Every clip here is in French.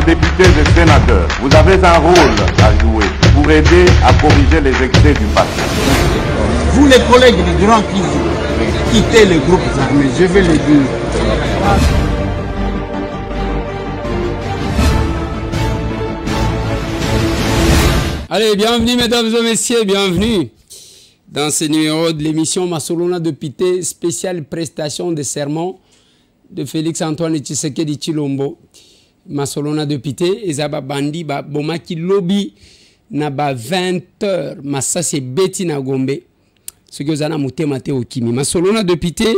députés et sénateurs, vous avez un rôle à jouer pour aider à corriger les excès du passé. Vous les collègues du Grand quittez les groupes armés, je vais le dire. Allez, bienvenue mesdames et messieurs, bienvenue dans ce numéro de l'émission Masolona de Pité, spéciale prestation de serment de Félix-Antoine Tshisekedi Tshilombo. Masolona de Pité, Ezaba Bandi, Bomaki Lobby, Naba 20h, Massa c'est Betty Nagombe, ce que vous avez mouté maté au Kimi. Masolona de Pité,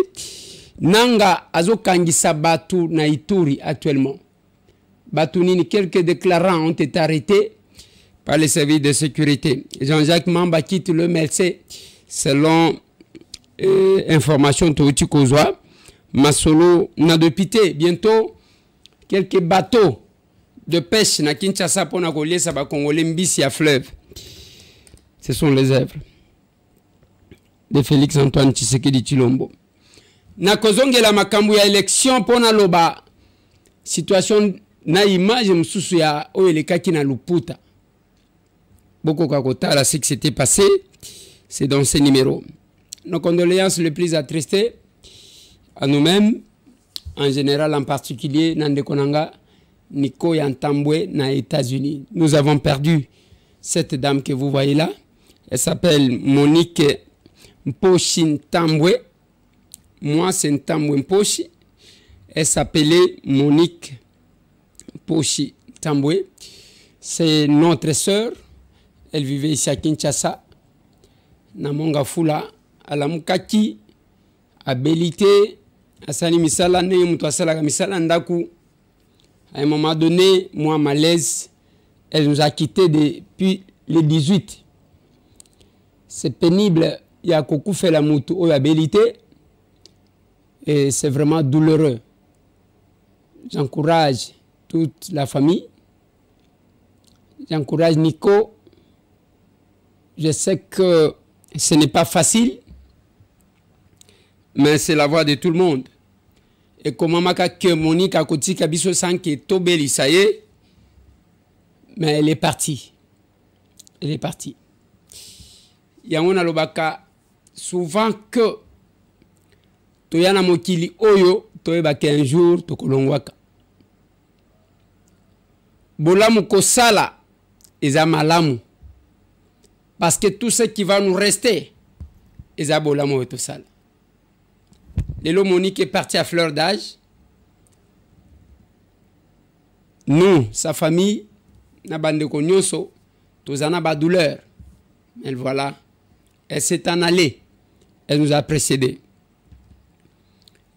Nanga Azo Kangisa Batu Naituri actuellement. Batunini, quelques déclarants ont été arrêtés par les services de sécurité. Jean-Jacques Mamba quitte le MLC selon information Touti Kozwa. Masolo na de Pité, bientôt quelques bateaux de pêche na Kinshasa pour na Kolie Saba Congolais Mbisi à fleuve. Ce sont les œuvres de Félix-Antoine Tshisekedi Tshilombo. Na kozongela makambu ya élection pour na loba situation na image msusu ya oelekaki na Luputa. Beaucoup Kakota, ce qui s'était passé, c'est dans ces numéros. Nos condoléances les plus attristées à nous-mêmes, en général, en particulier, Nande Konanga, Nico Yantambwe, na États-Unis. Nous avons perdu cette dame que vous voyez là. Elle s'appelle Monique Mposhi Ntambwe. Moi, c'est Ntambwe Mposhi. Elle s'appelait Monique Mposhi Ntambwe. C'est notre sœur. Elle vivait ici à Kinshasa. Namonga Fula, à la Mukaki, à Belité, à Sali Misala, né Moutouasala Misala Ndaku. À un moment donné, moi, malaise, elle nous a quittés depuis le 18. C'est pénible. Il y a beaucoup fait la moutou à Belité. Et c'est vraiment douloureux. J'encourage toute la famille. J'encourage Nico. Je sais que ce n'est pas facile, mais c'est la voix de tout le monde. Et comment que Monique a côté Kabiso Sanke Tobeli, ça y est, mais elle est partie. Elle est partie. Il y a un lobaka souvent que Toyana Mokili Oyo, Toyebake un jour, Tokolongwaka. Bolamu Kosala, Ezamalamu. Parce que tout ce qui va nous rester, Ezabolamu et tout ça. Lélo Monique est parti à fleur d'âge. Nous, sa famille, na bande konyoso, tozana ba douleur. Elle voilà, elle s'est en allée. Elle nous a précédés.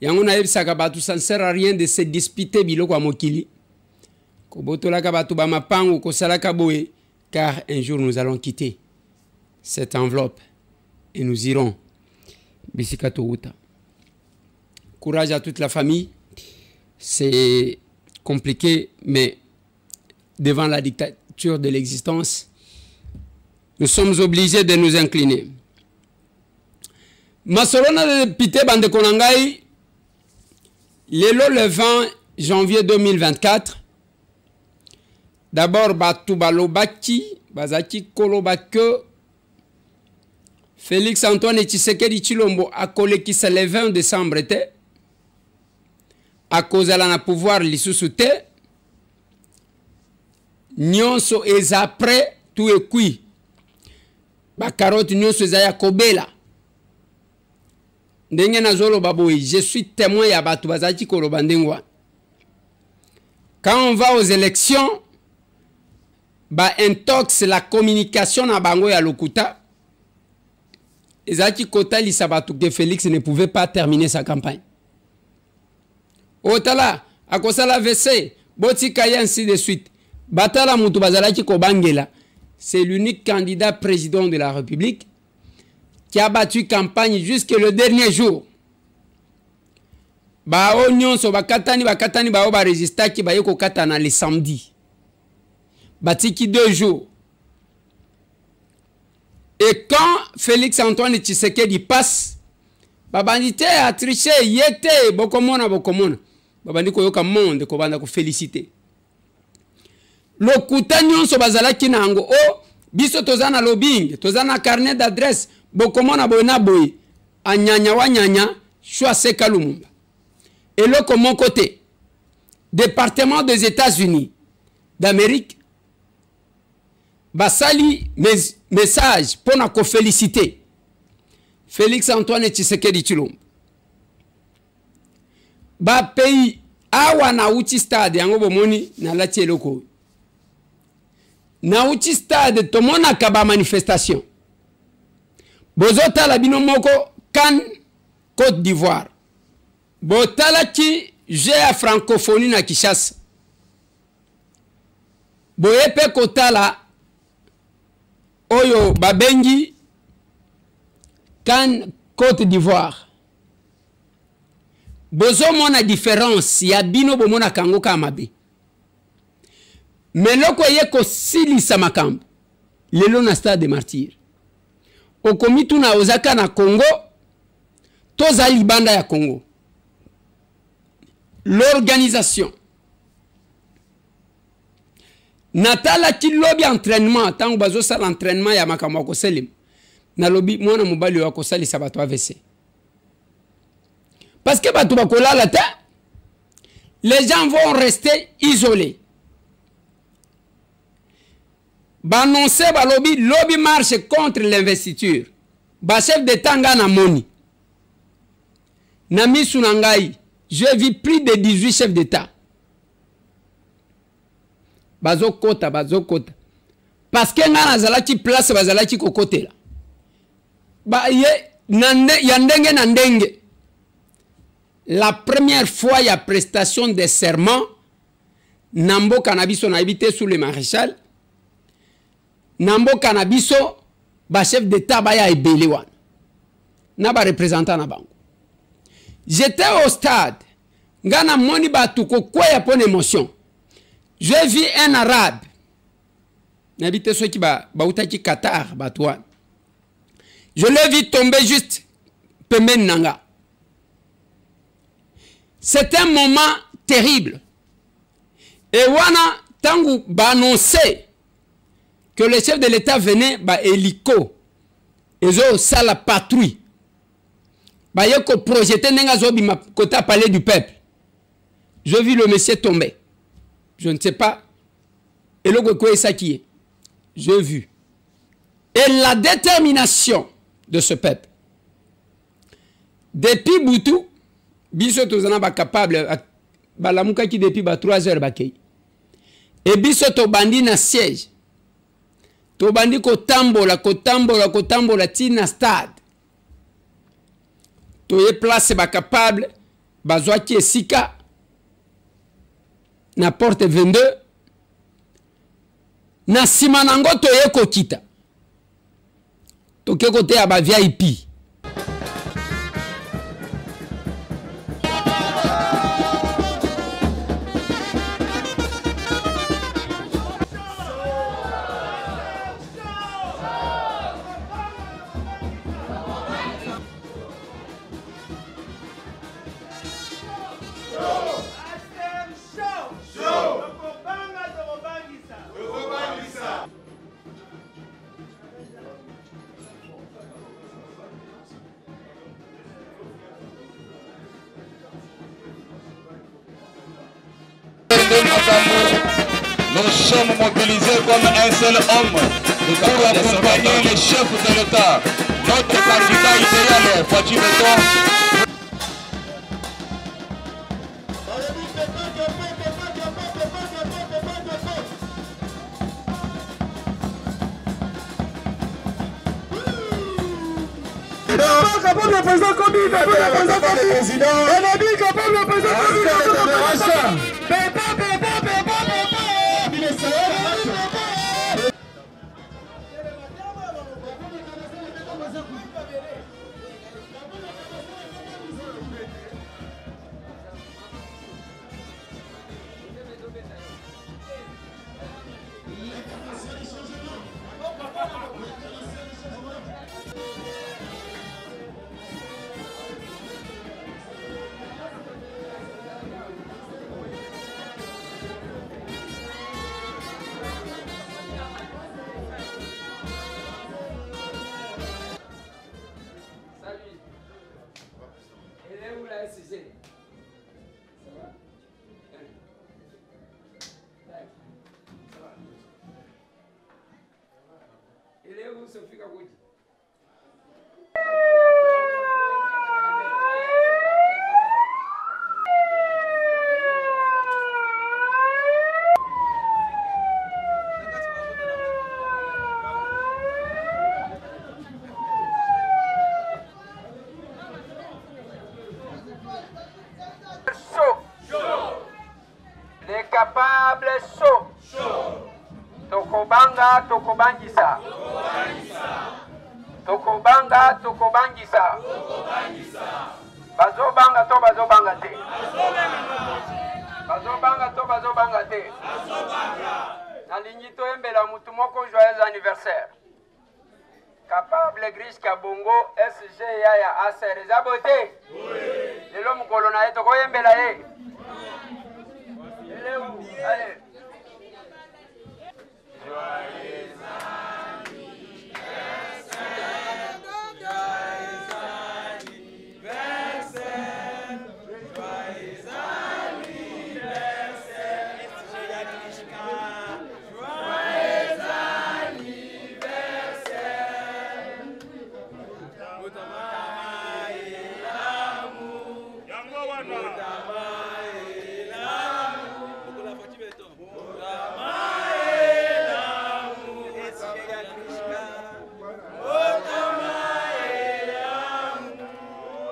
Yango na yebisaka batu, ça ne sert à rien de se disputer biloko a mokili. Kobotolaka batu ba mapango kosalaka boye, car un jour nous allons quitter cette enveloppe et nous irons. Bisikato Uta. Courage à toute la famille. C'est compliqué, mais devant la dictature de l'existence, nous sommes obligés de nous incliner. Masolona de Pité Bande Konangai, le 20 janvier 2024, d'abord Batu Balobaki, Bazaki Kolobake, Félix-Antoine Tshisekedi Tshilombo a kolekisa le 20 décembre était à cause de la pouvoir l'issouté nyonso eza prêt tout est cuit ba carotte nyonso eza ya kobela ndenge nazolo baboyi je suis témoin ya batu bazaki koloba ndengwa quand on va aux élections ba intox la communication na bango ya lokuta. Ezaki Kota Lisabatu que Félix ne pouvait pas terminer sa campagne. Otala, Akosala VC, Botikaya ainsi de suite. Batala Moutou Bazalaki Kobangela, c'est l'unique candidat président de la République qui a battu campagne jusqu'au le dernier jour. Ba onyon so bakatani ba oba résista ki ba yoko katana le samedi. Batiki 2 jours. Et quand Félix-Antoine Tshisekedi passe, Babandite a triché, yete, bokomona. Babandi koyoka monde, kobanda ko féliciter. lokuta nyonso bazalaki nango o biso tozana lobbying tozana carnet d'adresse bokomona boyena boye anyanya wa nyanya Choise Kalumumba eloko mon côté département des États-Unis d'Amérique basali message pour na ko féliciter Félix Antoine Tshisekedi Tshilombo ba pays awa na uchi stade yango bomoni na lati eloko na uchi stade tomona ka ba manifestation bozota la bino moko kan Côte d'Ivoire botala ki j'ai à francophonie na Kinshasa boyepe kotala oyo babengi kan Côte d'Ivoire bozo mona différence ya bino bomona kango kamabe meloko ye ko silisa makambo lelo na stade de martyr okomitu na ozaka na Congo toza libanda ya Congo l'organisation natala ki lobby entraînement tango bazo sala entraînement ya makambo ko selim na lobby mwana mobali wa ko sali sabato AVC parce que bato bakolala ta les gens vont rester isolés ba annoncer ba lobby marche contre l'investiture ba chef d'état ngana moni na misu na ngai j'ai vu plus de 18 chefs d'état bazo kota parce que ngana zalaki place bazalaki kokotela ba ye ya ndenge na ndenge la première fois ya prestation de serment nambo kanabiso na habité sous le maréchal nambo kanabiso ba chef d'état ba ya ebele wana na ba représentant na bango. J'étais au stade ngana moni batu ko kwaya pon émotion. J'ai vu un arabe n'habite ceux qui ba utaki Qatar batouane. Je l'ai vu tomber juste pembeni nanga. C'est un moment terrible. Et wana tangu ba annoncer que le chef de l'État venait ba hélico ezo sala patrouille ba yeko projeter nenga zo bima kota palais du peuple. Je vis le monsieur tomber. Je ne sais pas. Et le quoi ça qui est. J'ai vu. Et la détermination de ce peuple. Depuis Boutou, biso tozana ba capable ba lamuka ki depuis ba 3 heures bakei. Et biso to bandi na siège. To bandi ko tambola tina stade. To ye place ba capable bazwa ki esika na porte 22 na simanango to ye kokita to ke kote ya ba VIP. Nous sommes mobilisés comme un seul homme pour accompagner les chefs de l'État. Notre candidat idéal, Fatou Beton. Le président Kobi, le président SG. Ça va? Ça va. Il est où Sophie Kagoudi? Les capables chaud. Tokobanga, tokobangisa. Tokobanga, tokobangisa. Bazobanga to bazobanga te. Bazobanga to bazobanga te. Nalingi to embela mutu moko joyeux anniversaire. Capable Gris Kabongo SG Yaya Aser Zabote. Oui. Lelo mukolo na yeto ko embela ye. Allez. Joyeux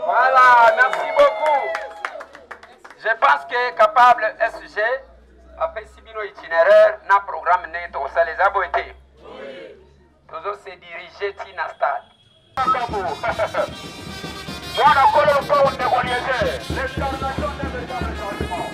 Voilà, merci beaucoup. Je pense que capable SG a fait si bien itinéraire dans le programme net au sein des aboités. Toujours se diriger Tina Stade. Voilà, le pont de Goliath, l'incarnation des véritables changements.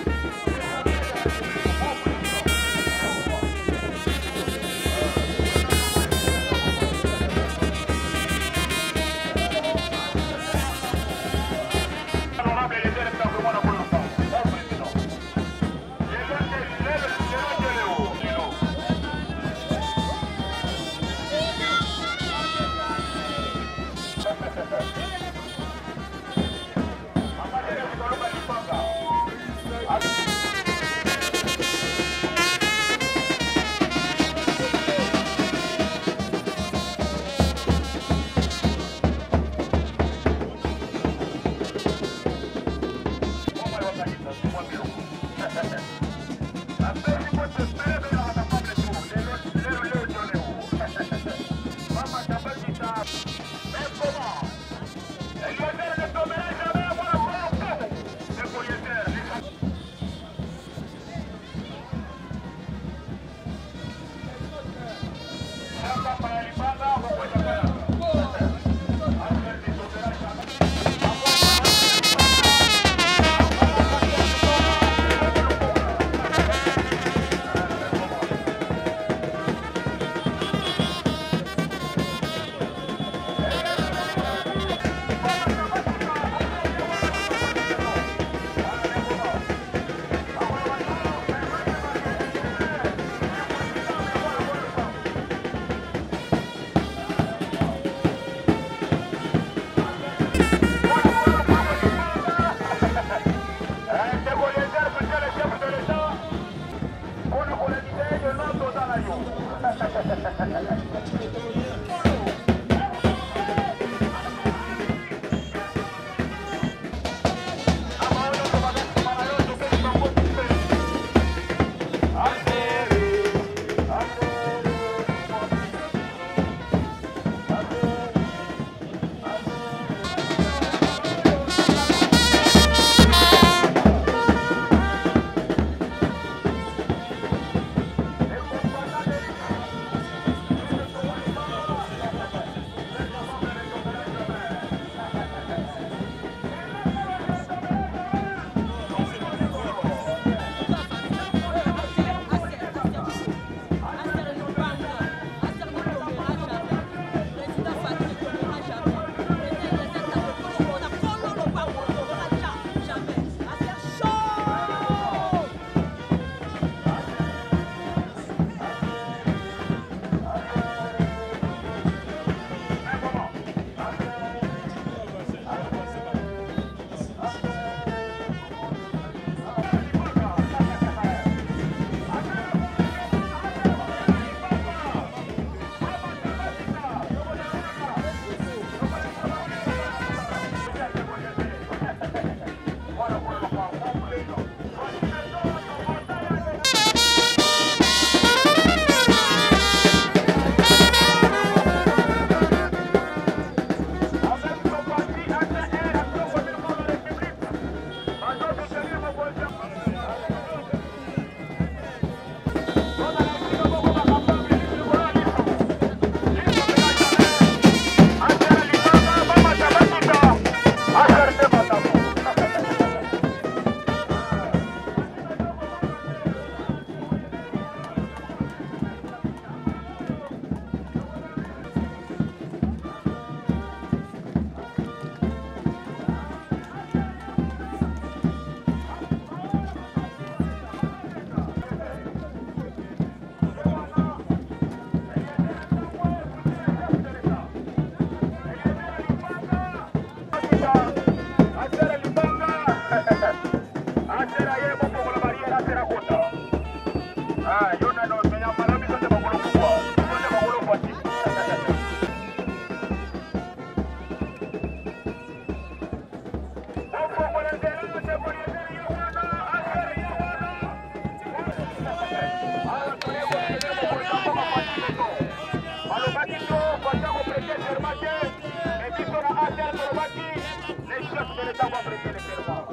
de l'État va prêter les serments.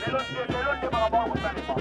Melon de Marabou Moussalima.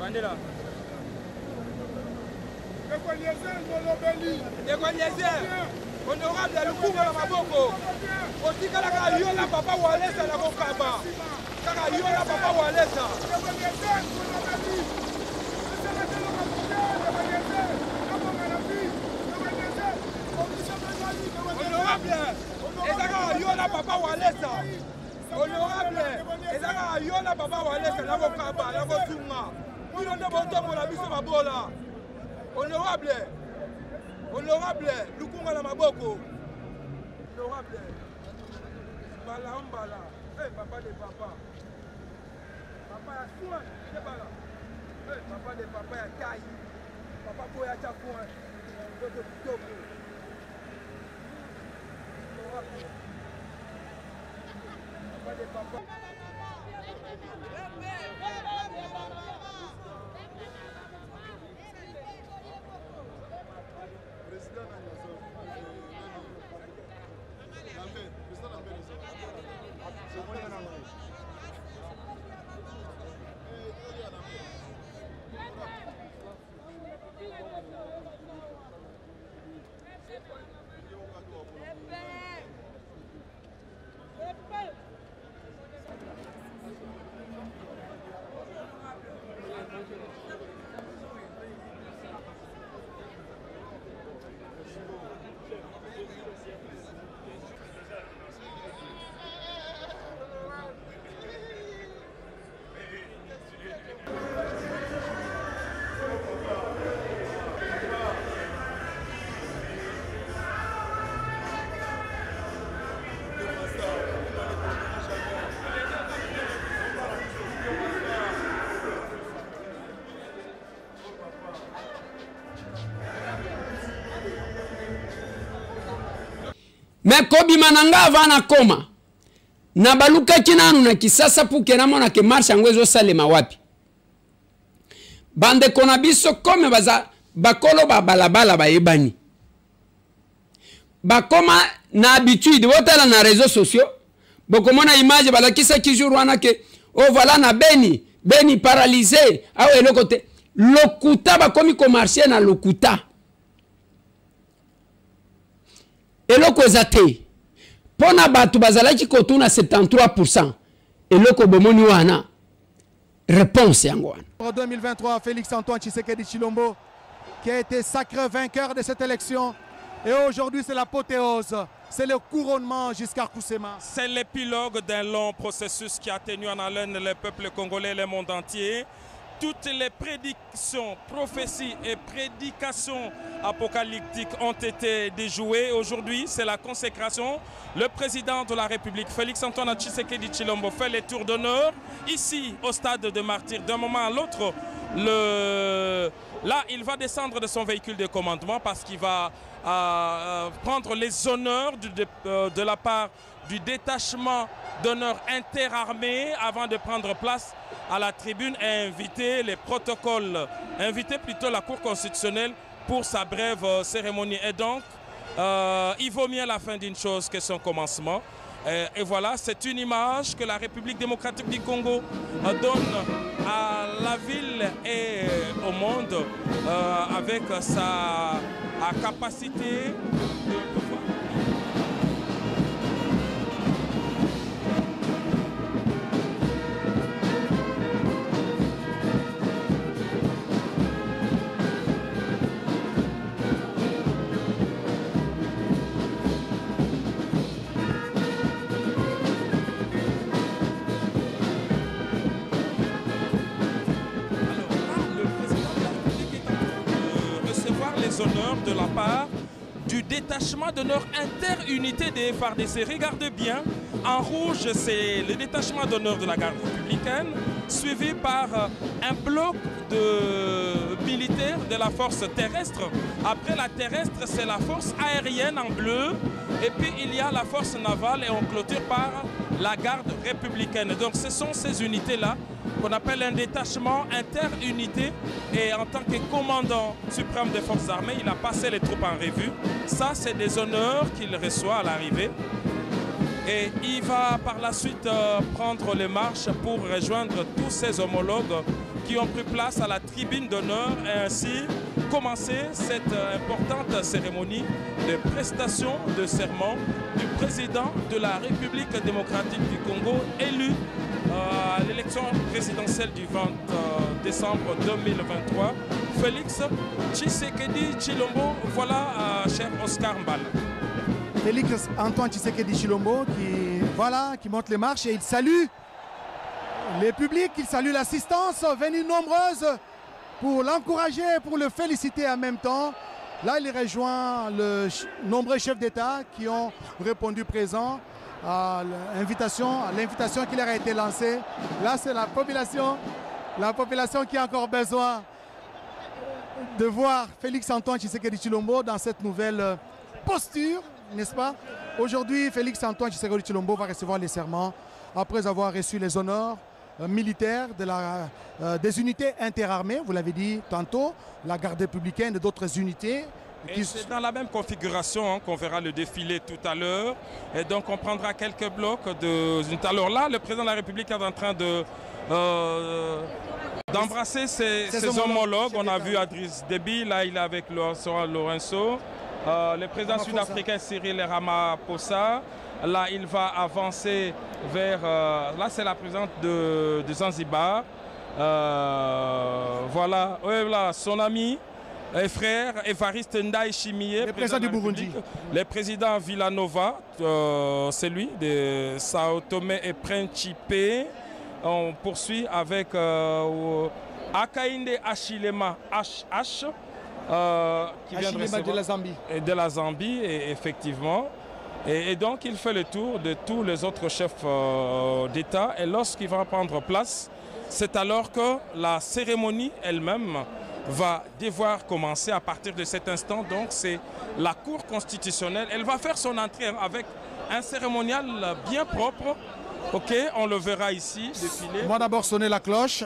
Bandela. Honorable Lukunga na maboko. Otikala ka yola papa walesa na kokaba. Kaka yola papa walesa. Honorable, ezaka yola papa walesa. Honorable, ezaka yola papa walesa na kokaba, na kosunga. Bino ndo botombo la biso mabola. Honorable, honorable, Lukunga na maboko. Honorable, mbala. Papa de papa. Papa ya soin, c'est pas là. Papa de papa ya taille. Papa pour ya chakouin. Papa de papa. Mais kobima nanga avana koma na baluka kinanu na kisasa puke na mona ke marche ngwezo salema wapi bande kona biso kome baza bakolo ba balabala ba yebani bakoma na habitude wotala na réseaux sociaux bokomona image balakisa kijuru wana ke oh voilà na beni paralysé awe lokote lokuta bakomi ko marcher na lokuta eloko ezate pona batu bazalaki kotuna 73% eloko bomoni wana réponse yango wana. En 2023, Félix Antoine Tshisekedi Tshilombo qui a été sacré vainqueur de cette élection et aujourd'hui c'est l'apothéose, c'est le couronnement jusqu'à Kousema. C'est l'épilogue d'un long processus qui a tenu en haleine le peuple congolais et le monde entier. Toutes les prédictions, prophéties et prédications apocalyptiques ont été déjouées. Aujourd'hui, c'est la consécration. Le président de la République, Félix Antoine Tshisekedi Tshilombo, fait les tours d'honneur ici au stade de Martyrs. D'un moment à l'autre, là, il va descendre de son véhicule de commandement parce qu'il va prendre les honneurs de la part du détachement d'honneur interarmé avant de prendre place à la tribune et inviter les protocoles, inviter plutôt la Cour constitutionnelle pour sa brève cérémonie. Et donc, il vaut mieux la fin d'une chose que son commencement. Et voilà, c'est une image que la République démocratique du Congo donne à la ville et au monde avec sa capacité de pouvoir. Honneurs de la part du détachement d'honneur interunité des FARDC. Regarde bien, en rouge c'est le détachement d'honneur de la garde républicaine, suivi par un bloc de militaires de la force terrestre. Après la terrestre, c'est la force aérienne en bleu, et puis il y a la force navale et on clôture par la garde républicaine. Donc ce sont ces unités-là qu'on appelle un détachement interunité, et en tant que commandant suprême des forces armées, il a passé les troupes en revue. Ça, c'est des honneurs qu'il reçoit à l'arrivée. Et il va par la suite prendre les marches pour rejoindre tous ses homologues qui ont pris place à la tribune d'honneur et ainsi commencer cette importante cérémonie de prestation de serment du président de la République démocratique du Congo élu à l'élection présidentielle du 20 décembre 2023, Félix Tshisekedi Tshilombo. Voilà, cher Oscar Mbala. Félix Antoine Tshisekedi Tshilombo qui monte les marches et il salue les publics, il salue l'assistance venue nombreuse pour l'encourager, pour le féliciter en même temps. Là, il rejoint le nombreux chefs d'État qui ont répondu présent à l'invitation qui leur a été lancée. Là, c'est la population qui a encore besoin de voir Félix Antoine Tshisekedi Tshilombo dans cette nouvelle posture, n'est-ce pas? Aujourd'hui, Félix Antoine Tshisekedi Tshilombo va recevoir les serments après avoir reçu les honneurs militaires des unités interarmées, vous l'avez dit tantôt, la garde républicaine et d'autres unités. C'est dans la même configuration qu'on verra le défilé tout à l'heure. Et donc on prendra quelques blocs de... Alors là, le président de la République est en train d'embrasser ses homologues. On a vu Adriss Déby, là il est avec Lorenzo. Le président sud-africain Cyril Ramaphosa. Là il va avancer vers... là c'est la présidente de Zanzibar. Voilà, son ami et frère Évariste Ndayishimiye, le président du Burundi. Le président Villanova, c'est lui, de Sao Tomé et Principe. On poursuit avec Hakainde Hichilema HH, qui vient de la Zambie. De la Zambie, et effectivement. Et donc il fait le tour de tous les autres chefs d'État. Et lorsqu'il va prendre place, c'est alors que la cérémonie elle-même va devoir commencer à partir de cet instant. Donc c'est la Cour constitutionnelle. Elle va faire son entrée avec un cérémonial bien propre. Ok, on le verra ici défiler. On va d'abord sonner la cloche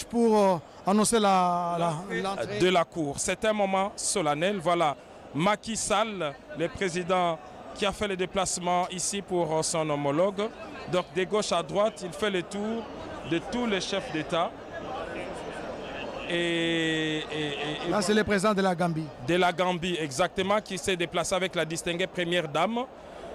pour annoncer l'entrée de la Cour. C'est un moment solennel. Voilà, Macky Sall, le président qui a fait le déplacement ici pour son homologue. Donc de gauche à droite, il fait le tour de tous les chefs d'État. Là, c'est le président de la Gambie. De la Gambie, exactement, qui s'est déplacé avec la distinguée première dame.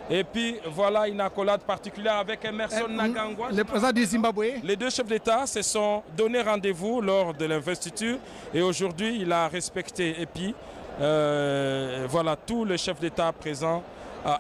Et puis, voilà une accolade particulière avec Emerson Mnangagwa. Le président du Zimbabwe. Les deux chefs d'État se sont donné rendez-vous lors de l'investiture. Et aujourd'hui, il a respecté. Et puis, voilà, tous les chefs d'État présents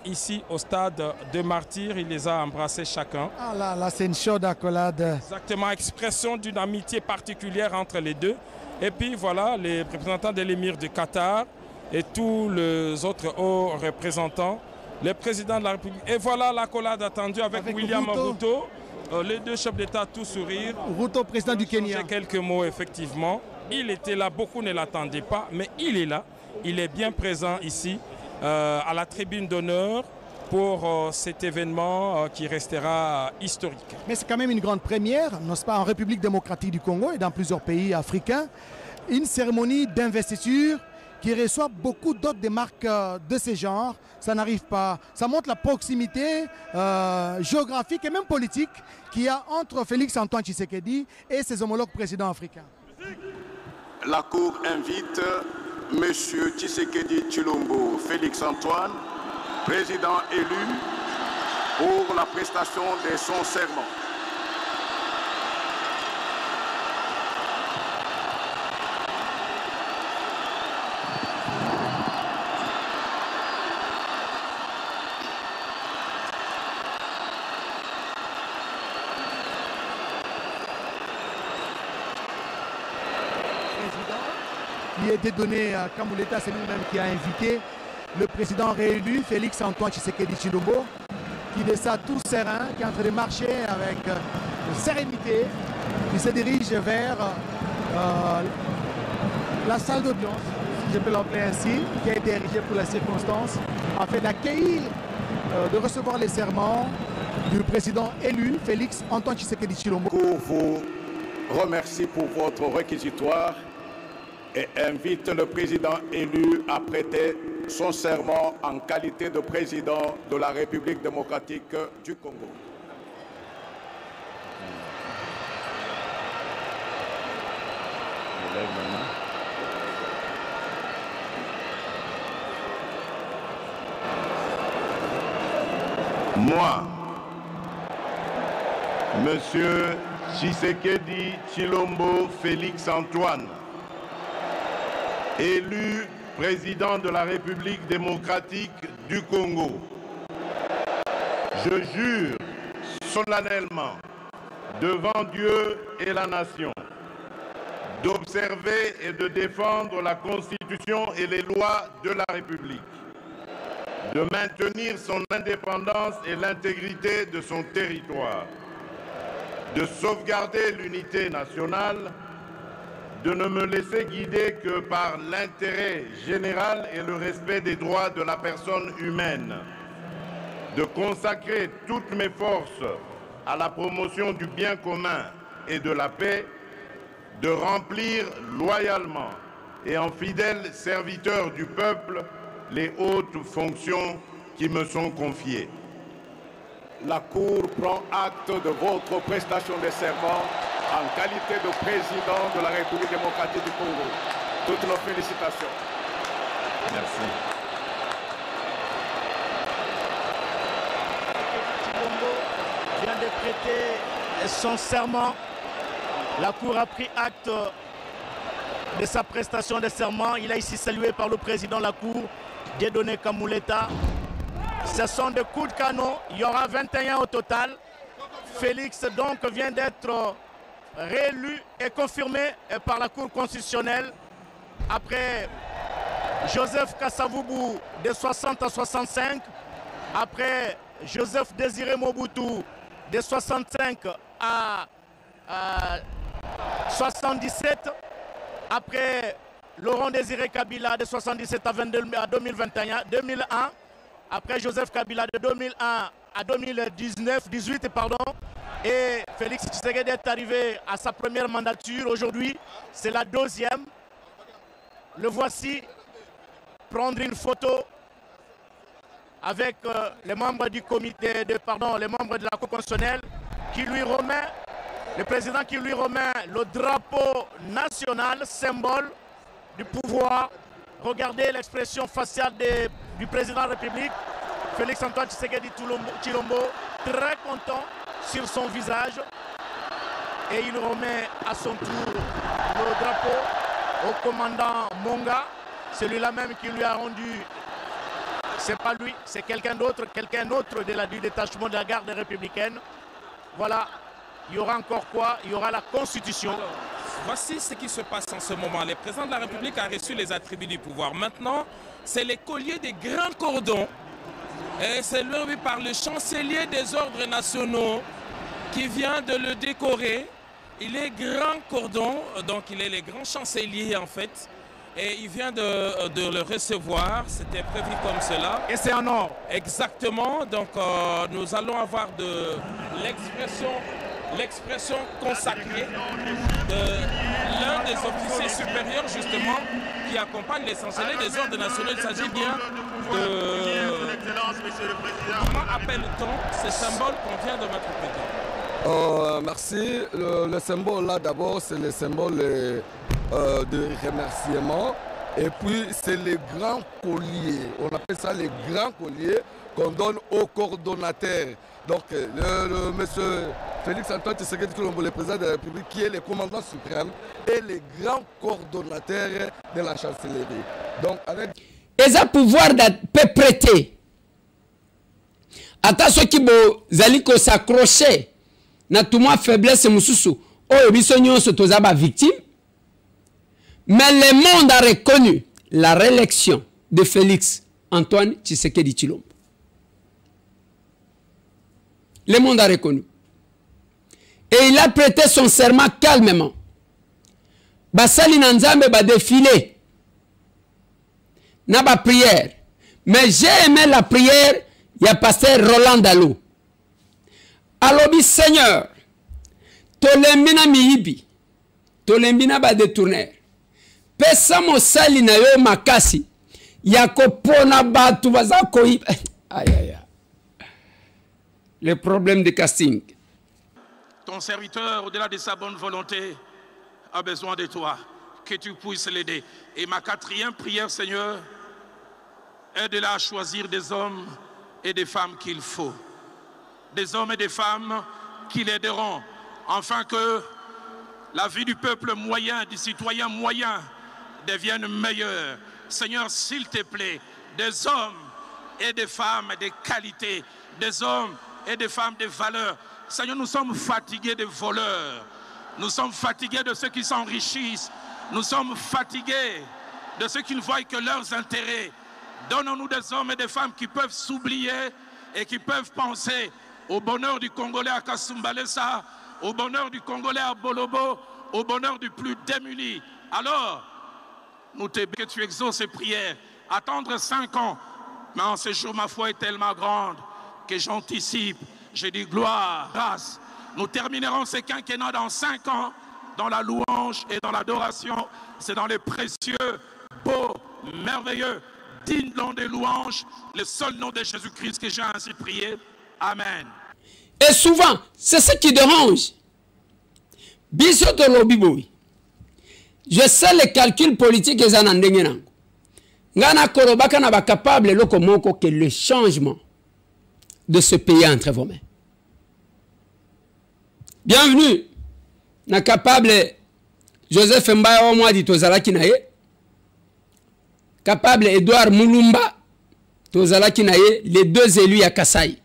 ici au stade de Martyrs, il les a embrassés chacun. Ah là, c'est une chaude accolade. Exactement, expression d'une amitié particulière entre les deux. Et puis voilà, les représentants de l'émir du Qatar et tous les autres hauts représentants, le président de la République. Et voilà l'accolade attendue avec William Ruto, les deux chefs d'État tout sourire. Ruto, président du Kenya. Quelques mots, effectivement. Il était là, beaucoup ne l'attendaient pas, mais il est là. Il est bien présent ici. À la tribune d'honneur pour cet événement qui restera historique. Mais c'est quand même une grande première, n'est-ce pas, en République démocratique du Congo et dans plusieurs pays africains, une cérémonie d'investiture qui reçoit beaucoup d'autres marques de ce genre. Ça n'arrive pas. Ça montre la proximité géographique et même politique qu'il y a entre Félix Antoine Tshisekedi et ses homologues présidents africains. La Cour invite M. Tshisekedi Tshilombo Félix Antoine, président élu, pour la prestation de son serment. Qui a été donné à Kambouleta, c'est lui-même qui a invité le président réélu Félix Antoine Tshisekedi Tshilombo, qui descend tout serein, qui est en train de marcher avec sérénité, qui se dirige vers la salle d'audience, si je peux l'appeler ainsi, qui a été érigée pour la circonstance, afin d'accueillir, de recevoir les serments du président élu Félix Antoine Tshisekedi Tshilombo. Pour vous remercie pour votre réquisitoire et invite le président élu à prêter son serment en qualité de président de la République démocratique du Congo. Moi, Monsieur Tshisekedi Tshilombo Félix Antoine, élu président de la République démocratique du Congo, je jure solennellement devant Dieu et la nation d'observer et de défendre la Constitution et les lois de la République, de maintenir son indépendance et l'intégrité de son territoire, de sauvegarder l'unité nationale, de ne me laisser guider que par l'intérêt général et le respect des droits de la personne humaine, de consacrer toutes mes forces à la promotion du bien commun et de la paix, de remplir loyalement et en fidèle serviteur du peuple les hautes fonctions qui me sont confiées. La Cour prend acte de votre prestation de serment en qualité de président de la République démocratique du Congo. Toutes nos félicitations. Merci. Tshilombo vient de prêter son serment. La Cour a pris acte de sa prestation de serment. Il a ici salué par le président de la Cour, Dieudonné Kamuleta. Ce sont des coups de canon. Il y aura 21 au total. Félix donc vient d'être réélu et confirmé par la Cour constitutionnelle après Joseph Kasavubu de 60 à 65, après Joseph Désiré Mobutu de 65 à 77, après Laurent Désiré Kabila de 77 à 2001, après Joseph Kabila de 2001 à 2018, et Félix Tshisekedi est arrivé à sa première mandature. Aujourd'hui, c'est la deuxième. Le voici prendre une photo avec les membres du comité, les membres de la Cour constitutionnelle, qui lui remet, le président qui lui remet le drapeau national, symbole du pouvoir. Regardez l'expression faciale du président de la République, Félix Antoine Tshisekedi Tshilombo, très content sur son visage. Et il remet à son tour le drapeau au commandant Monga, celui-là même qui lui a rendu, c'est pas lui, c'est quelqu'un d'autre du détachement de la garde républicaine. Voilà, il y aura encore quoi? Il y aura la Constitution. Alors, voici ce qui se passe en ce moment. Le président de la République a reçu les attributs du pouvoir. Maintenant, c'est les colliers des grands cordons. Et c'est lui par le chancelier des ordres nationaux qui vient de le décorer. Il est grand cordon, donc il est le grand chancelier en fait. Et il vient de le recevoir, c'était prévu comme cela. Et c'est en or. Exactement, donc nous allons avoir de l'expression consacrée de l'un des officiers supérieurs justement qui accompagne les chanceliers des ordres nationaux. Il s'agit bien de... Comment appelle-t-on ces symboles qu'on vient de mettre au président? Merci. Le symbole là d'abord, c'est le symbole de remerciement. Et puis c'est les grands colliers. On appelle ça les grands colliers qu'on donne aux coordonnateurs. Donc le monsieur Félix Antoine Tshisekedi Tshilombo, le président de la République, qui est le commandant suprême et les grands coordonnateurs de la chancellerie. Donc avec... Et ça pouvoir peut prêter. Ata ceux qui zali ko s'accrocher na tout moi faiblesse mususu o biso nyonso tozaba victime. Mais le monde a reconnu la réélection de Félix Antoine Tshisekedi Tshilombo. Le monde a reconnu. Et il a prêté son serment calmement. Basali Nanzambe ba défilé. N'a pas prière. Mais j'ai aimé la prière. Il y a pasteur Roland Dalou. Alobi Seigneur. Tolembina mihibi. Tolembina ba détourner. Pesa mosali na yo makasi. Yakopona batu bazakoi. Aïe aïe. Le problème de casting. Ton serviteur, au-delà de sa bonne volonté, a besoin de toi. Que tu puisses l'aider. Et ma quatrième prière, Seigneur, aide-la à choisir des hommes et des femmes qu'il faut. Des hommes et des femmes qui l'aideront, afin que la vie du peuple moyen, du citoyen moyen, devienne meilleure. Seigneur, s'il te plaît, des hommes et des femmes de qualité, des hommes et des femmes de valeur. Seigneur, nous sommes fatigués des voleurs. Nous sommes fatigués de ceux qui s'enrichissent. Nous sommes fatigués de ceux qui ne voient que leurs intérêts. Donnons-nous des hommes et des femmes qui peuvent s'oublier et qui peuvent penser au bonheur du Congolais à Kasumbalesa, au bonheur du Congolais à Bolobo, au bonheur du plus démuni. Alors, nous te bénissons que tu exauces ces prières. Attendre 5 ans, mais en ce jour, ma foi est tellement grande que j'anticipe. Je dis gloire, grâce. Nous terminerons ce quinquennat dans 5 ans, dans la louange et dans l'adoration. C'est dans les précieux, beaux, merveilleux, dignes noms de louanges, le seul nom de Jésus-Christ que j'ai ainsi prié. Amen. Et souvent, c'est ce qui dérange. Bisoto lobiboui. Je sais les calculs politiques et zanandengenang. Ngana korobaka na ba capable lokomoko que le changement de ce pays entre vos mains. Bienvenue. Na capable Joseph Mbaya Omwa di tozalaki na ye. Capable Edouard Mulumba tozalaki na ye, les 2 élus à Kasai.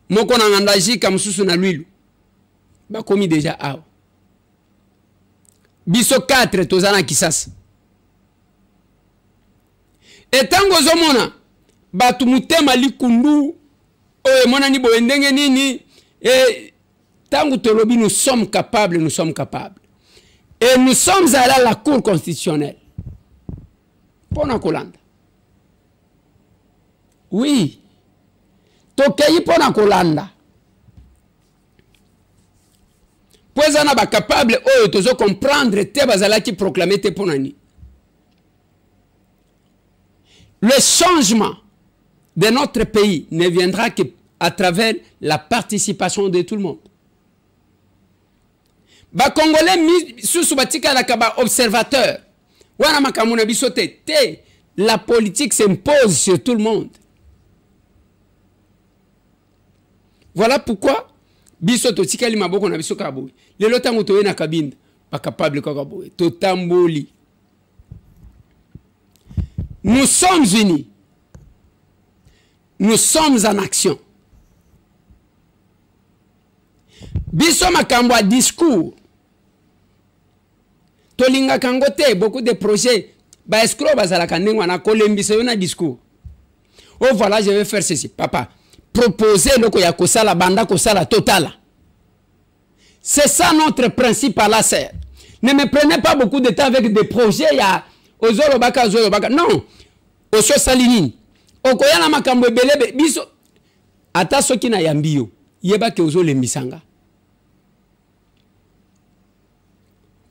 Moko na ngandaji kamsusu na Lwilu. Ba komi déjà awa. Biso 4 tozana Kisasa. Et tango zomona batu mutema likundu oye mona ni boendenge nini et tango tolobi nous sommes capables et nous sommes allés à la Cour constitutionnelle pona kolanda. Oui, tokeyi pona kolanda poezana ba capable oyo tozo comprendre te bazala ki proclamer te ponani. Le changement de notre pays ne viendra qu'à travers la participation de tout le monde. Ba Congolais sous batika la kaba observateur. Wana makamuna bisote te, la politique s'impose sur tout le monde. Voilà pourquoi bisoto tikali maboko na bisoka boy. Le lotango toye na kabinda pas capable kaka boy. Totamboli. Nous sommes unis. Nous sommes en action. Biso makambo a discours. Tolinga kangote, beaucoup de projets. Ba escroc bazala kanengwa na kolembise na discours. Oh voilà, je vais faire ceci. Papa, proposer loko ya kosala banda kosala totala. C'est ça notre principe à la serre. Ne me prenez pas beaucoup de temps avec des projets ya ozolobaka. Non. Oso salinini. Okoyana makambo belebe biso ata soki na yambio yeba ke ozo lemisanga.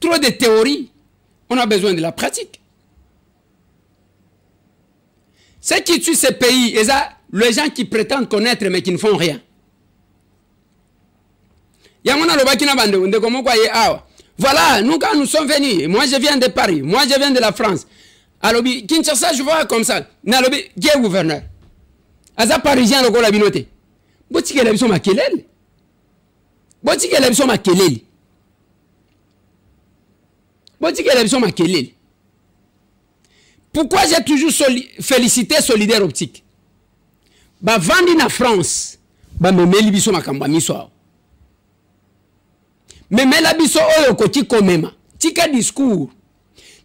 Trop de théorie, on a besoin de la pratique. Ce qui tue ces pays, les gens qui prétendent connaître mais qui ne font rien. Voilà, nous quand nous sommes venus, moi je viens de Paris, moi je viens de la France. Alors, Kinshasa, je vois comme ça. Nalobi, qui est gouverneur? Aza parisien, le la binote. Botike la biso makelele. Botike la biso makelele. Botike la biso makelele. Pourquoi j'ai toujours félicité Solidaire Optique? Ba vandi na France, ba memeli biso makamba miso. Memela biso oyo koti komema. Tika discours.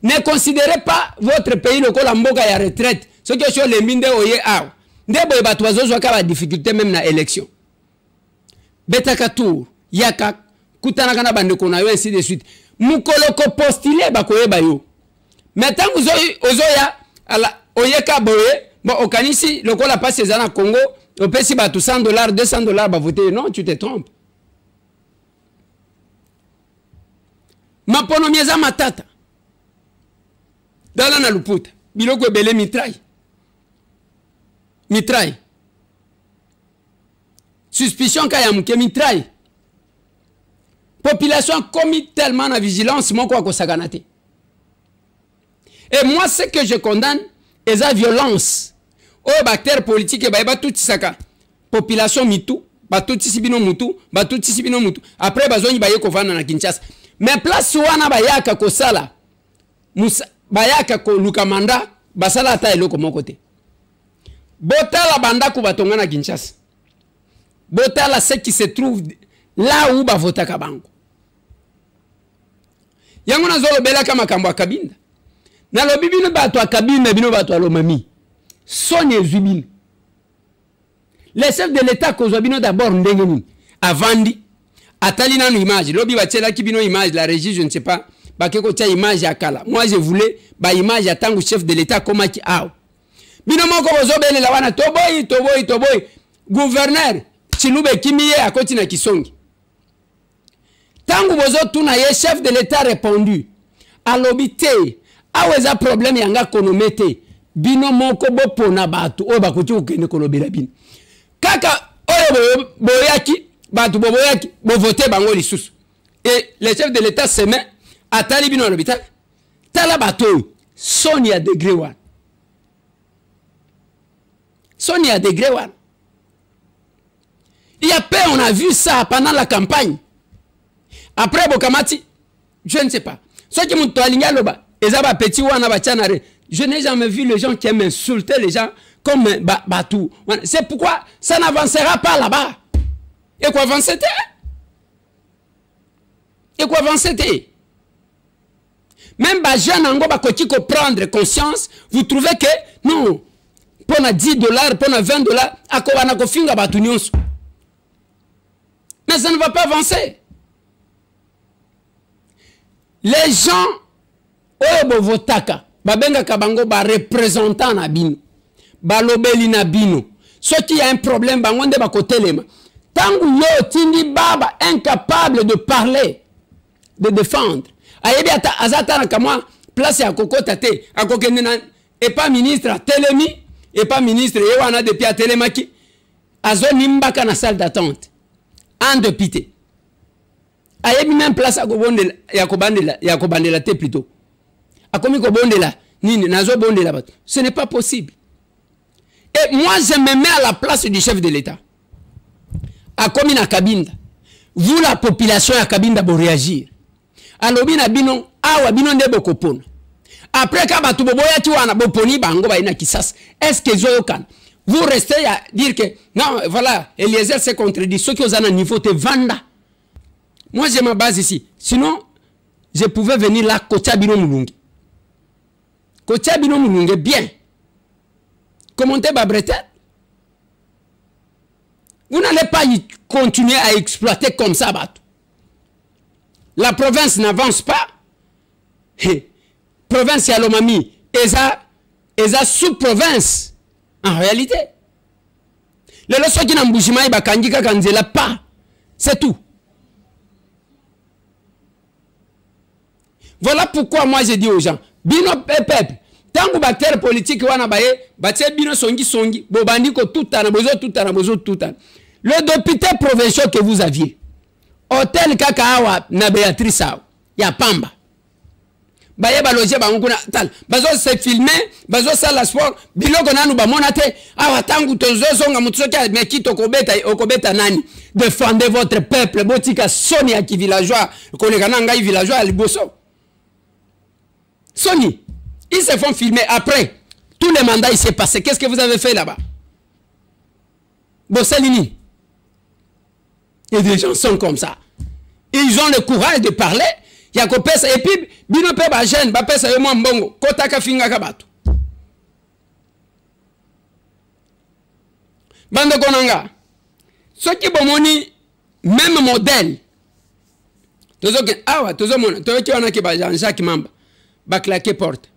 Ne considérez pas votre pays le Kolamboka ya retraite. Ce que sur les minde oye aw. Ndebo e batwazo zo ka ba difficulté même na élection. Betaka tour, yaka kutana kana bande kona yo ainsi de suite. Mukoloko postulé ba koyeba yo. Maintenant vous ozoya ala oyeka boye, bon okanisi le kola passe ezana Congo, au pesi ba $100, $200 ba voter. Non, tu te trompes. Mapono mieza matata. Dala na luputa. biloko ebele mitraille. Mitraille. Suspicion kayamuke mitraille. Population a commis tellement de vigilance, mon quoi saganate. Et moi, ce que je condamne, c'est la violence. Oh, bactère politique, et bah tout saka. Population mitou, bah tout sibino mutu, bah tout sibino mutu. Après, bah zoni baye kovana na Kinshasa. Mais place wana bayaka ko sala. Musa bayaka ko lukamanda, basala ta eloko mon côté. Botala banda ko batonga na Kinshasa. Botala ce qui se trouve là où ba votaka bango. Yango na zolo bela kama kambo akabinda. Na lobi bino bato akabinda bino bato alomami. Sonye zubino. Les chefs de l'État kozwa bino d'abord ndengeni. Avandi atali nanu image. Lobi bachela ki bino image la régie je ne sais pas. Bakeko tia image akala. Moi je voulais ba image ya tangu chef de l'État koma ki aw. Bino moko bozo bele la wana toboy. Gouverneur Chilube Kimiye akoti na Kisongi. Tangu bozo tuna ye chef de l'État répondu. Alobite aweza problème yanga konomete. Bino moko bopo na batu o bakuti ukene kolobela bino. Kaka oyo boyaki batu boboyaki bo voter bango lisusu. Et le chef de l'État se met à talibino à l'hôpital. Tala bato Sonia degré 1. Sonia degré 1. Il y a peu, on a vu ça pendant la campagne. Après Bokamati, je ne sais pas. Ceux qui m'ont toaligné là-bas, je n'ai jamais vu les gens qui aiment insulter les gens comme Batou. C'est pourquoi ça n'avancera pas là-bas. Et quoi avancer? Et quoi avancer? Même les gens qui prendre conscience, vous trouvez que non, pour $10, pour $20, à quoi on a finga Batou nyonso. Mais ça ne va pas avancer. Les gens, oyo votaka, babenga kabango ba représentant na bino, ba lobeli na bino. Ceux qui a un problème, bango nde ba kotelema. Tangu yo tindi baba incapable de parler, de défendre. Ayebi ata azata na kamwa place ya kokota te, akokende na et pas ministre à telemi, et pas ministre et wana depuis à telemaki. Azo nimbaka na salle d'attente. En de pité. Ayebi même place à kobondela ya kobandela te plutôt. Akomi kobondela nini nazo bondela bato. Ce n'est pas possible. Et moi je me mets à la place du chef de l'État. Akomi na Kabinda. Vous la population ya Kabinda bo réagir. Alobi na bino awa bino nde bokopona. Après ka bato boboya ti wana boponi bango ba ina Kisasa. Est-ce que zoyokan? Vous restez à dire que non, voilà, Eliezer s'est contredit. Ceux qui ont un niveau te vendent. Moi, j'ai ma base ici. Sinon, je pouvais venir là, Kochabino Mulungi. Kochabino Mulungi, bien. Commentez Babretet. Vous n'allez pas y continuer à exploiter comme ça, Batou. La province n'avance pas. Province Yalomami, eza sous-province. En réalité, les leçons qui n'ont pas, c'est tout. Voilà pourquoi moi j'ai dit aux gens, bino peuple, tant que bactère politique wana baye, batie bino songi, bobandi ko tout ana bozo tout. Le député provincial que vous aviez, hôtel Kakaawa na Béatrice Awa, ya Pamba. Baye baloje banguna tal bazo se filmer bazo sala sport biloko nanu ba monate awa tangu tozo songa mutsoka mekito okobeta nani défendez votre peuple botika Soni ya villageois konekana ngai villageois à liboso Soni ils se font filmer après tout le mandat il s'est passé qu'est-ce que vous avez fait là-bas Bossalini et des gens sont comme ça ils ont le courage de parler. Ya ko pesa et puis bino pe ba jeune ba pesa yo mo mbongo kotaka finga ka bato bande konanga ce qui bomoni même modèle tozo ke awa tozo mona to ki wana ke ba Jean-Jacques Mamba ba claquer porte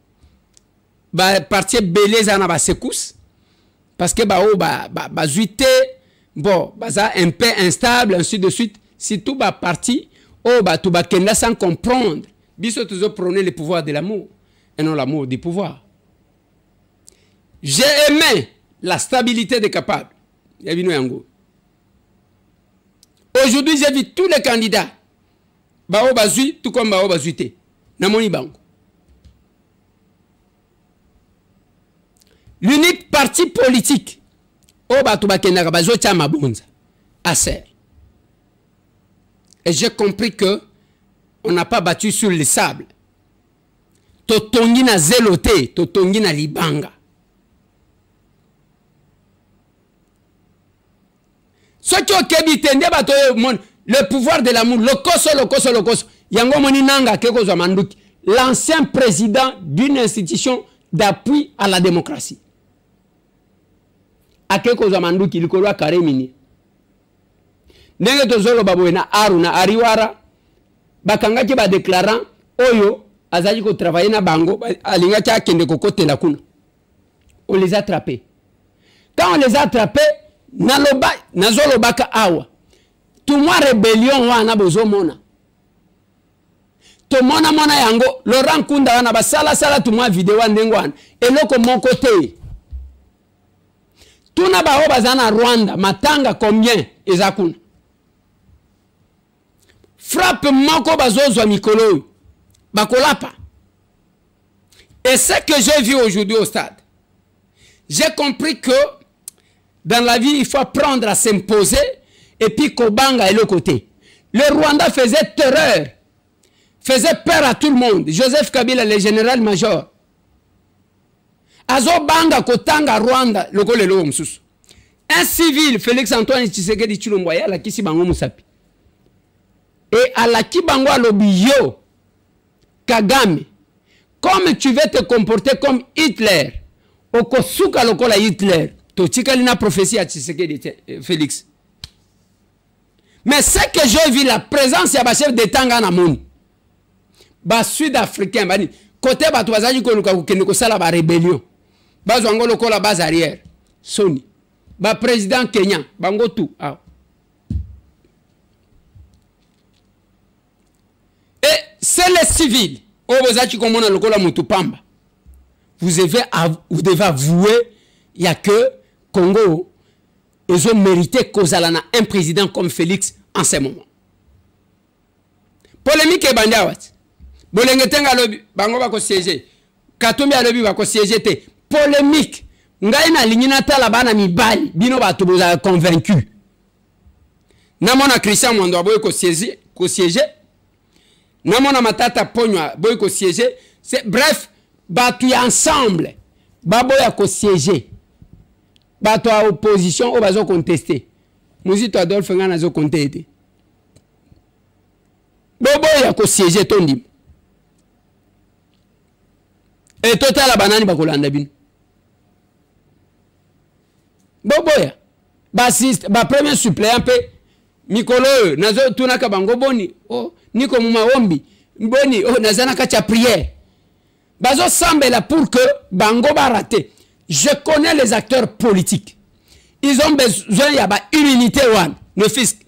ba partir beleza na ba secousse parce que ba o ba zuité bon ba ça un peu instable ainsi de suite si tout ba parti. Oh, bah, tout va sans comprendre. Biso toujours prôner le pouvoir de l'amour et non l'amour du pouvoir. J'ai aimé la stabilité des capables. Aujourd'hui, j'ai vu tous les candidats. Bao bazui, tout comme Bao bazuité. Namoni bango. L'unique parti politique. Et j'ai compris que on n'a pas battu sur le sable. Totongi na zéloté, totongi na libanga. Ce qui le pouvoir de l'amour, le koso. Yango moni nanga keko zamanduki. L'ancien président d'une institution d'appui à la démocratie. Akeko zamanduki likolo karemini. Nenge tozolo baboena aruna ariwara bakangaki ba déclarant oyo azaji ko travailler na bango alinga cha kende kokote la kuna. On les a attrapés. Quand on les a attrapés, nazolo baka awa. Tout moi rébellion wana bozo mona. To mona yango Laurent Kunda wana basala tout moi vidéo ndengo wana. Eloko mon côté. Tout na bao bazana Rwanda matanga combien ezakuna. Frappe moko bazozwa mikolo. Bakolapa. Et ce que j'ai vu aujourd'hui au stade, j'ai compris que dans la vie, il faut apprendre à s'imposer et puis Kobanga est le côté. Le Rwanda faisait terreur, faisait peur à tout le monde. Joseph Kabila, le général-major. Azo Banga Kotanga Rwanda, le Kolelo Msusu. Un civil, Félix-Antoine Tshisekedi Tshilombo, à la Kisi Bango Musapi. Et à la Kibango Alobiyo, Kagame, comme tu veux te comporter comme Hitler, Okosuka Lokola Hitler, Totika lina prophétie à Tshisekedi Félix. Mais c'est que j'ai vu la présence ya ba chef d'État ngana moun. Ba sud-africain bani côté ba tozaji ko luka kende ko sala ba rébellion. Ba zwango lokola base arrière. Soni. Ba président Kenya bango tout. Ah. Et c'est les civils. Obozachi komona lokola mutu pamba. Vous devez avouer il y a que Congo, ils ont mérité qu'Ozalana un président comme Félix en ce moment. Polémique et bandiawat. Bolengetenga lobi, bango bako siéger. Katumbi alobi bako siéger te. Polémique. Ngai na lingina tala bana mibali, bino batu boza convaincu. Namona Christian Mondo boy ko siéger. Namona Matata Pogno boy ko siéger. Bref, batu ensemble. Baboya ko siéger. Bato à opposition, au bazo contesté. Mouzito Adolphe Ngana zo contesté. Bobo ya ko siéger tondi. Et total la banane bakolanda bin. Bobo ya. Bassiste, ba premier suppléant pe mikolo nazo tunaka bango boni. Oh, niko mumaombi. Boni, oh nazana kacha prière. Bazo sambela pour que bango ba raté. Je connais les acteurs politiques. Ils ont besoin d'une unité one, le fisc.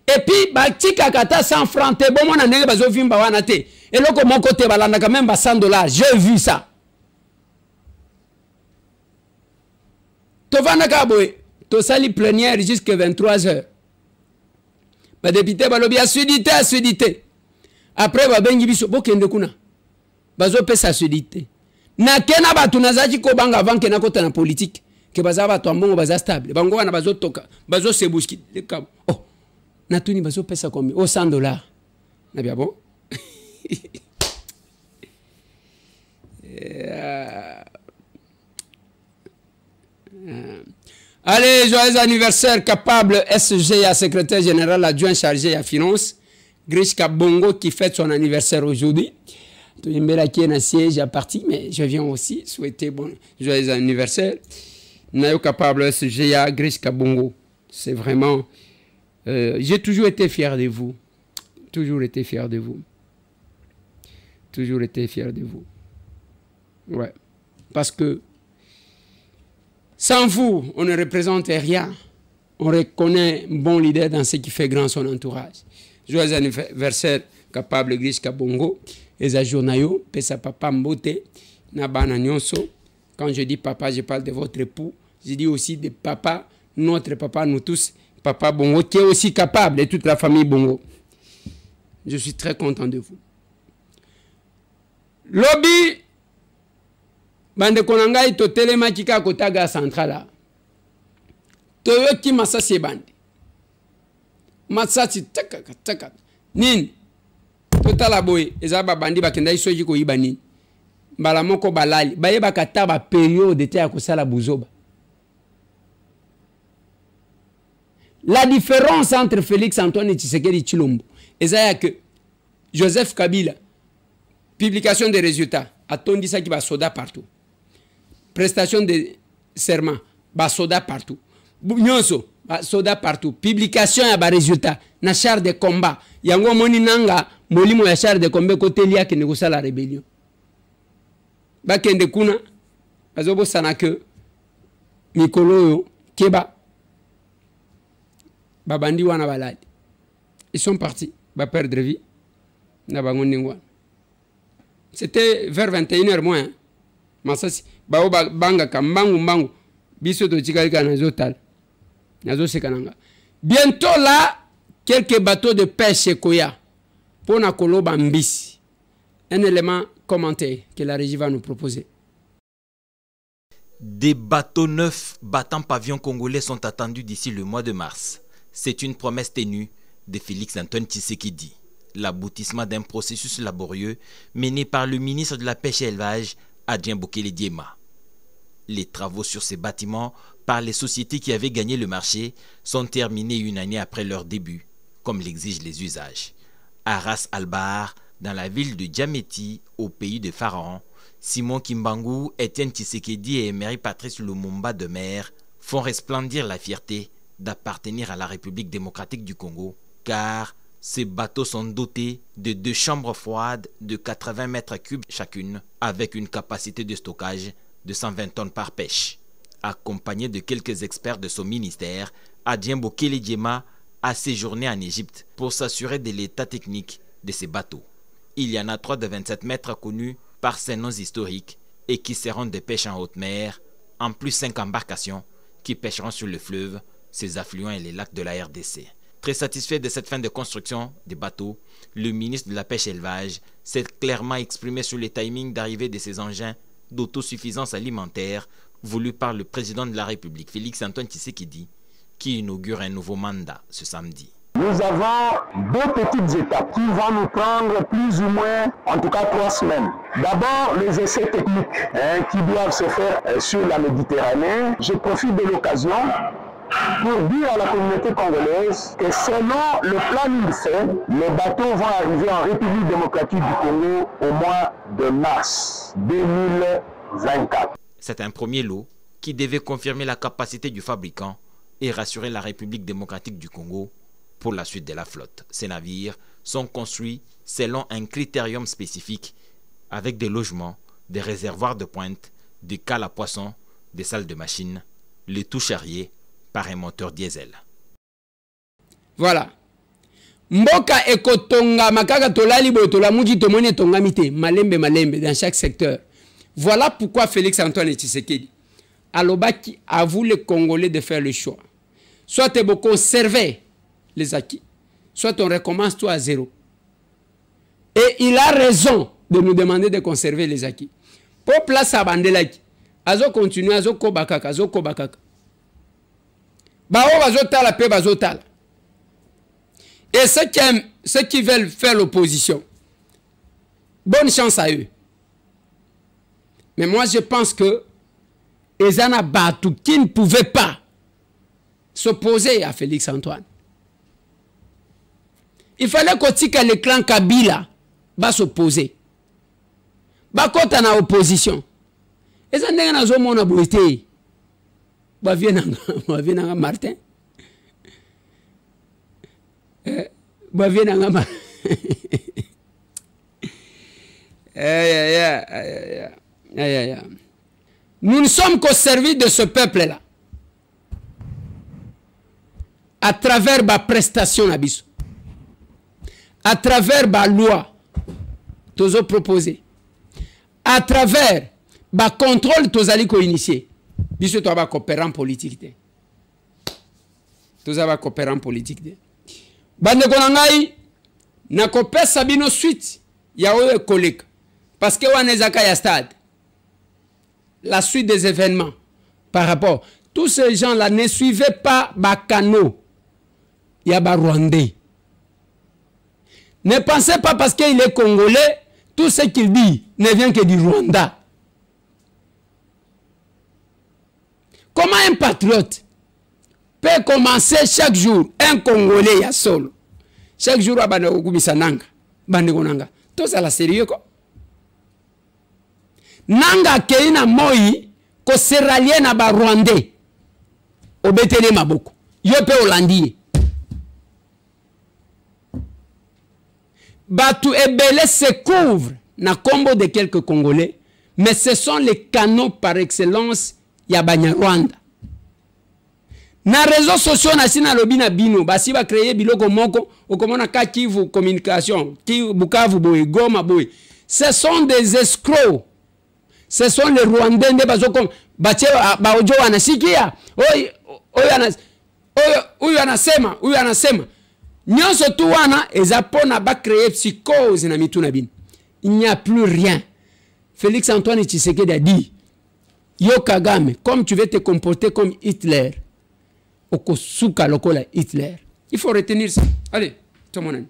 Et puis, tika kata 100 francs, te bon mon année bazo vimba wana te. Et là mon côté balanda quand même 100 $. J'ai vu ça. Tovana kaboy, to sali plénière jusqu'à 23 h. Ba député balobi asudité. Après ba bengi biso bokende kuna. Bazo pesa asudité. Na kena batu nazaji ko banga avant kena kota na politique ke baza batu ambongo baza stable bango wana bazo toka bazo sebuski oh na tuni bazo pesa combien oh $100 na bien bon allez, joyeux anniversaire capable SGA secrétaire général adjoint chargé à finance Grishka Bongo qui fête son anniversaire aujourd'hui. Qui est un siège à partie, mais je viens aussi souhaiter bon joyeux anniversaire. Nayo capable SGA Grishka Bongo. C'est vraiment. J'ai toujours été fier de vous. Toujours été fier de vous. Toujours été fier de vous. Ouais. Parce que sans vous, on ne représente rien. On reconnaît un bon leader dans ce qui fait grand son entourage. Joyeux anniversaire capable Grishka Bongo. Eza jonayo pesa papa mbote na bana nyonso Quand je dis papa, je parle de votre époux. Je dis aussi de papa, notre papa, nous tous. Papa Bongo, qui est aussi capable, et toute la famille Bongo. Je suis très content de vous. Lobby, bande konangai to telema kika kotaga centrala. Toyo ki masasi bande. Masasi taka. Nin. Totala boy, ezaba bandi bakenda isoji ko ibani. Mbala moko balali, baye bakata ba période te ya kosala buzoba. La différence entre Félix Antoine et Tshisekedi Tshilombo, c'est que Joseph Kabila, publication des résultats, attendu ça qui va soda partout. Prestation de serment, va soda partout. Nyonso, va soda partout. Publication ya ba résultat, na char de combat. Yango moni nanga, molimo ya char de combat côté lia qui négocie la rébellion. Ba kende kuna, azobo sanake, Mikolo yo, Keba. Babandi wana baladi. Ils sont partis. Ba perdre vie. C'était vers 21h moins. Masasi. Bao banga kambangu mbangu. Biso to chikalika nazotal. Nazo sekananga. Bientôt là, quelques bateaux de pêche koya. Pona koloba mbisi. Un élément commenté que la régie va nous proposer. Des bateaux neufs battant pavillon congolais sont attendus d'ici le mois de mars. C'est une promesse ténue de Félix Antoine Tshisekedi, l'aboutissement d'un processus laborieux mené par le ministre de la Pêche et Élevage, Adrien Bokele-Diema. Les travaux sur ces bâtiments par les sociétés qui avaient gagné le marché sont terminés une année après leur début, comme l'exigent les usages. À Ras Albar, dans la ville de Djameti, au pays de Pharaon, Simon Kimbangu, Étienne Tshisekedi et Emery Patrice Lumumba de Mer font resplendir la fierté d'appartenir à la République démocratique du Congo, car ces bateaux sont dotés de 2 chambres froides de 80 mètres cubes chacune, avec une capacité de stockage de 120 tonnes par pêche. Accompagné de quelques experts de son ministère, Adrien Bokele-Diema a séjourné en Égypte pour s'assurer de l'état technique de ces bateaux. Il y en a 3 de 27 mètres connus par ses noms historiques et qui seront de pêche en haute mer, en plus 5 embarcations qui pêcheront sur le fleuve, ses affluents et les lacs de la RDC. Très satisfait de cette fin de construction des bateaux, le ministre de la Pêche et Élevage s'est clairement exprimé sur le timing d'arrivée de ces engins d'autosuffisance alimentaire voulus par le président de la République, Félix Antoine Tshisekedi, qui inaugure un nouveau mandat ce samedi. Nous avons 2 petites étapes qui vont nous prendre plus ou moins, en tout cas 3 semaines. D'abord, les essais techniques qui doivent se faire sur la Méditerranée. Je profite de l'occasion pour dire à la communauté congolaise que selon le plan fait, les bateaux vont arriver en République démocratique du Congo au mois de mars 2024. C'est un premier lot qui devait confirmer la capacité du fabricant et rassurer la République démocratique du Congo pour la suite de la flotte. Ces navires sont construits selon un critérium spécifique avec des logements, des réservoirs de pointe, des cales à poissons, des salles de machines, le tout charrié par un moteur diesel. Voilà. Mboka ekotonga makaka tolali botola muji tomone tonga mite malembe dans chaque secteur. Voilà pourquoi Félix Antoine Tshisekedi alobaki avoue les Congolais de faire le choix. Soit on conserver les acquis, soit on recommence tout à zéro. Et il a raison de nous demander de conserver les acquis. Pour place à bandelaki, azo continuer azo kobakaka, azo kobakaka. Bao bazotala pe bazotala. Et ceux qui veulent faire l'opposition, bonne chance à eux. Mais moi je pense que Ezana Batou qui ne pouvait pas s'opposer à Félix Antoine. Il fallait que le clan Kabila va s'opposer. Bakota na opposition. Ezana na zo mona boité. Ba viens Martin. Ba viens Martin. Nous ne sommes qu'au service de ce peuple-là. À travers ma prestation abisso. À travers ma loi. Tozo proposé. À travers ba contrôle tozali ko initier biso to ba coopérant politique te toza ba coopérant politique te bande ko ngai na ko pesa bino suite ya oyo koleka parce que wana ezaka ya stade la suite des événements par rapport tous ces gens là ne suivaient pas ba canaux ya ba Rwandais. Ne pensez pas parce qu'il est congolais, tout ce qu'il dit ne vient que du Rwanda. Comment un patriote peut commencer chaque jour, un Congolais ya solo, chaque jour à Bandekokubisananga, Bandekonanga, tout ça la sérieux quoi. Nanga keina moi ko seralien na ba Rwandais, obetele maboko, yope Hollandie. Batu Ebele se couvre na combo de quelques Congolais, mais ce sont les canaux par excellence ya Banyarwanda. Na réseaux sociaux na sina lobi na bino, basi ba créer biloko moko, okomona ka Kivu communication, Kivu Bukavu boy, Goma boy. Ce sont des escrocs. Ce sont les Rwandais nde bazoko bache ba ojo anasikia. Oyo anasema. Nyonso tu wana ezapona ba créer psychose na mituna bin. Il n'y a plus rien. Félix Antoine Tshisekedi a dit Yo Kagame, comme tu veux te comporter comme Hitler, okosuka lokola Hitler. Il faut retenir ça. Allez, tout le monde.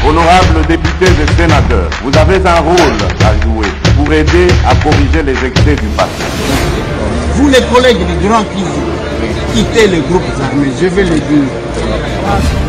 Honorables députés et sénateurs, vous avez un rôle à jouer pour aider à corriger les excès du passé. Vous les collègues du Grand Kivu, quittez les groupes armés, je vais le dire.